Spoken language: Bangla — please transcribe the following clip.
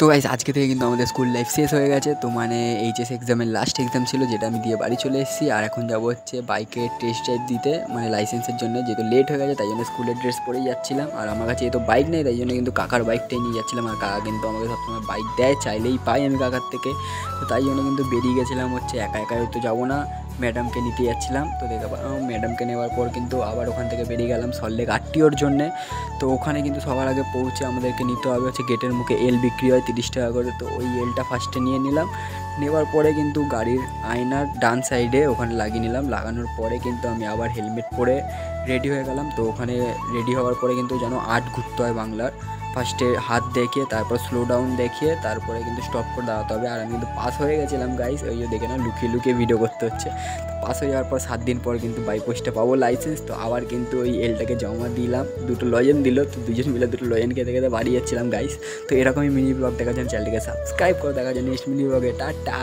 তো গাইস আজকে থেকে কিন্তু আমাদের স্কুল লাইফ শেষ হয়ে গেছে। তো মানে এইচএস এক্সামের লাস্ট এক্সাম ছিল, যেটা আমি দিয়ে বাড়ি চলে এসেছি। আর এখন যাবো হচ্ছে বাইকের টেস্ট ড্রাইভ দিতে, মানে লাইসেন্সের জন্য। যেহেতু লেট হয়ে গেছে তাই জন্য স্কুলের ড্রেস পরেই যাচ্ছিলাম। আর আমার কাছে যেহেতু বাইক নেই তাই জন্য কিন্তু কাকার বাইকটাই নিয়ে যাচ্ছিলাম। আর কাকা কিন্তু আমাকে সবসময় বাইক দেয়, চাইলেই পাই আমি কাকার থেকে। তো তাই জন্য কিন্তু বেরিয়ে গেছিলাম হচ্ছে, একা একা হয়তো যাবো না, ম্যাডামকে নিতে যাচ্ছিলাম। তো দেখে ম্যাডামকে নেওয়ার পর কিন্তু আবার ওখান থেকে বেরিয়ে গেলাম সল্টলেক আরটিওর জন্যে। তো ওখানে কিন্তু সবার আগে পৌঁছে আমাদেরকে নিতে হবে হচ্ছে, গেটের মুখে এল বিক্রি হয় 30 টাকা করে। তো ওই এলটা ফার্স্টে নিয়ে নিলাম। নেওয়ার পরে কিন্তু গাড়ির আয়নার ডান সাইডে ওখানে লাগিয়ে নিলাম। লাগানোর পরে কিন্তু আমি আবার হেলমেট পরে রেডি হয়ে গেলাম। তো ওখানে রেডি হওয়ার পরে কিন্তু যেন 8 ঘুরতে হয় বাংলার। ফার্স্টে হাত দেখিয়ে, তারপর স্লো ডাউন দেখিয়ে, তারপরে কিন্তু স্টপ করে দাঁড়াতে হবে। আর আমি কিন্তু পাস হয়ে গেছিলাম গাইস, ওই যে দেখে না লুকিয়ে লুকিয়ে ভিডিও করতে হচ্ছে। পাস হয়ে যাওয়ার পর 7 দিন পর কিন্তু বাই পোস্টে পাবো লাইসেন্স। তো আবার কিন্তু ওই এলটাকে জমা দিলাম, দুটো লজেন দিল। তো দুজন মিলে দুটো লজেন খেতে খেতে বাড়ি যাচ্ছিলাম গাইস। তো এরকমই মিনি ব্লগ দেখার জন্য চ্যানেলটিকে সাবস্ক্রাইব করে দেখার জন্য নেক্সট মিনি ব্লগে টাটা।